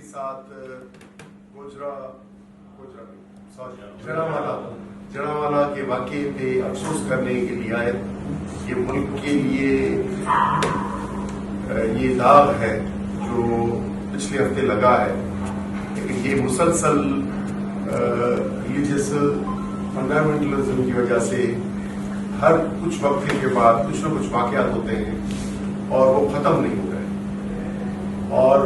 साथ जड़ावाला के वाक़े पे अफसोस करने के लिए आए। ये मुल्क के लिए ये दाग है जो पिछले हफ्ते लगा है, लेकिन ये मुसलसल रिलीजियस फंडामेंटलिज्म की वजह से हर कुछ वक्त के बाद कुछ न कुछ वाक़यात होते हैं और वो ख़त्म नहीं हो रहे, और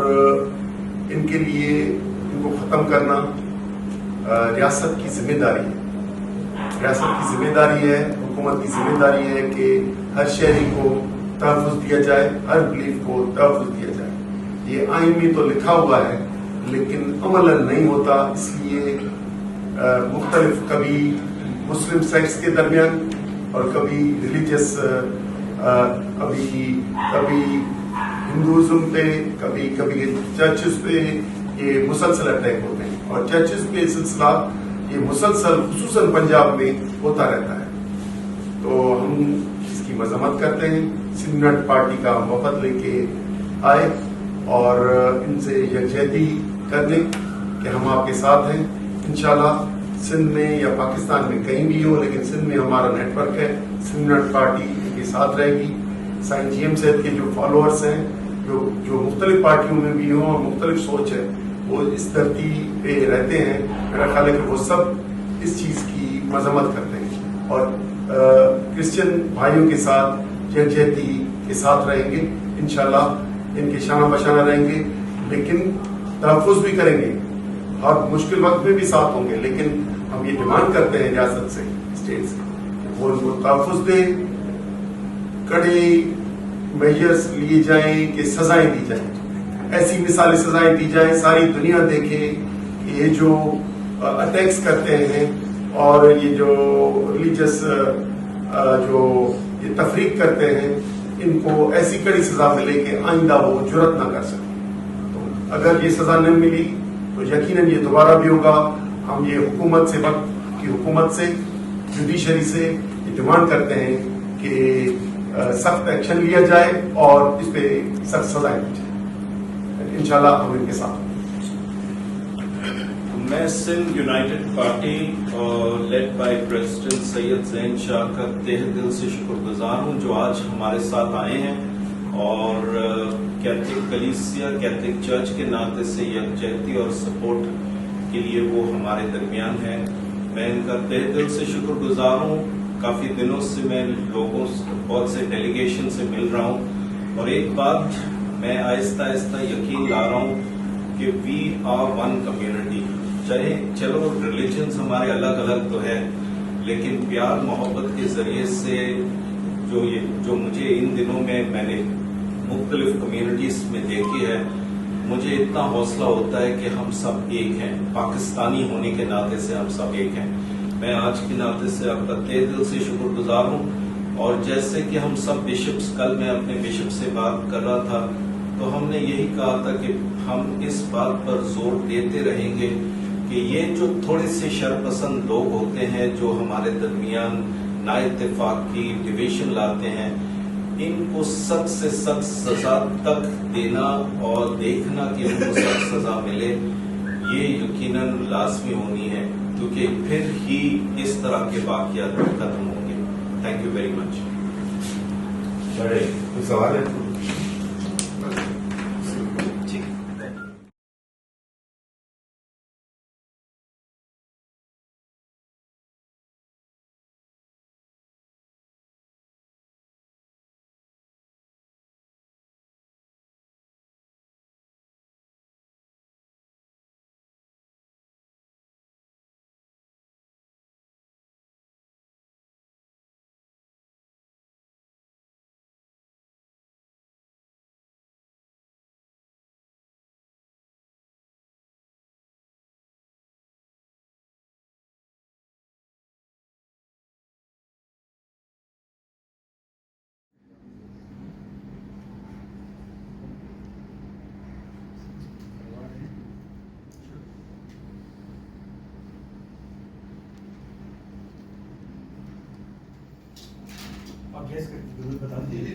इनके लिए इनको ख़त्म करना रियासत की जिम्मेदारी है। रियासत की जिम्मेदारी है, हुकूमत की जिम्मेदारी है कि हर शहरी को तहफ़्फ़ुज़ दिया जाए, हर बिलीफ को तहफ़्फ़ुज़ दिया जाए। ये आइन में तो लिखा हुआ है लेकिन अमलन नहीं होता, इसलिए मुख्तलिफ कभी मुस्लिम सेक्ट्स के दरमियान और कभी रिलीजियस कभी हिंदुज़म पे कभी चर्चेस पे ये मुसलसल अटैक होते हैं, और चर्चेस पे सिलसिला ये मुसलसल खुसूसन पंजाब में होता रहता है। तो हम इसकी मजम्मत करते हैं। सिंध यूनाइटेड पार्टी का वफद लेके आए और इनसे यकजहती करने कि हम आपके साथ हैं। इंशाल्लाह सिंध में या पाकिस्तान में कहीं भी हो, लेकिन सिंध में हमारा नेटवर्क है, सिंध यूनाइटेड पार्टी के साथ रहेगी। साईं GM साहब के जो फॉलोअर्स हैं, जो मुख्तलिफ पार्टियों में भी हों और मुख्तलिफ सोच है, वो इस धरती पे रहते हैं। मेरा ख्याल है कि वो सब इस चीज़ की मजम्मत करते हैं और क्रिश्चियन भाइयों के साथ यकजहती के साथ रहेंगे। इंशाल्लाह इनके शाना बशाना रहेंगे, लेकिन तहफ़्फ़ुज़ भी करेंगे और मुश्किल वक्त में भी साथ होंगे। लेकिन हम ये डिमांड करते हैं रियासत से, स्टेट से, वो उनको तहफ़्फ़ुज़ दे, कड़े मेजर्स लिए जाएं कि सजाएं दी जाएं, ऐसी मिसाली सजाएं दी जाएं, सारी दुनिया देखे कि ये जो अटैक्स करते हैं और ये जो रिलीजियस जो ये तफरीक करते हैं, इनको ऐसी कड़ी सजा मिले कि आइंदा वो जुर्रत ना कर सके। तो अगर ये सजा न मिली तो यकीनन ये दोबारा भी होगा। हम ये हुकूमत से, वक्त की हुकूमत से, जुडिशरी से ये डिमांड करते हैं कि सख्त एक्शन लिया जाए और इस पे सख्त सजाएं दी जाए। इंशाल्लाह हम इनके साथ। मैं सिंध यूनाइटेड पार्टी और लेड बाय प्रेसिडेंट सैयद ज़ैन शाह का तहे दिल से शुक्रगुजार हूं जो आज हमारे साथ आए हैं और कैथलिक कलीसिया, कैथलिक चर्च के नाते से यकजहती और सपोर्ट के लिए वो हमारे दरमियान हैं। मैं इनका तहे दिल से शुक्रगुजार हूं। काफ़ी दिनों से मैं लोगों से, बहुत से डेलीगेशन से मिल रहा हूं और एक बात मैं आहिस्ता आहिस्ता यकीन ला रहा हूं कि वी आर वन कम्युनिटी। चाहे चलो रिलीजन्स हमारे अलग अलग तो है, लेकिन प्यार मोहब्बत के जरिए से जो मुझे इन दिनों में मैंने मुख्तलिफ कम्युनिटीज में देखी है, मुझे इतना हौसला होता है कि हम सब एक हैं। पाकिस्तानी होने के नाते से हम सब एक हैं। मैं आज के नाते से आपका तहे दिल से शुक्रगुजार हूँ। और जैसे कि हम सब बिशप्स, कल मैं अपने बिशप से बात कर रहा था तो हमने यही कहा था कि हम इस बात पर जोर देते रहेंगे कि ये जो थोड़े से शरपसंद लोग होते हैं जो हमारे दरमियान नाइत्तेफाकी डिवीजन लाते हैं, इनको सख्त से सख्त सजा तक देना और देखना कि उनको सख्त सजा मिले, ये यकीनन लाजमी होनी है, क्योंकि फिर ही इस तरह के वाक़यात खत्म होंगे। Thank you very much. बड़े सवाल है। आप गैस करके बता दीजिए।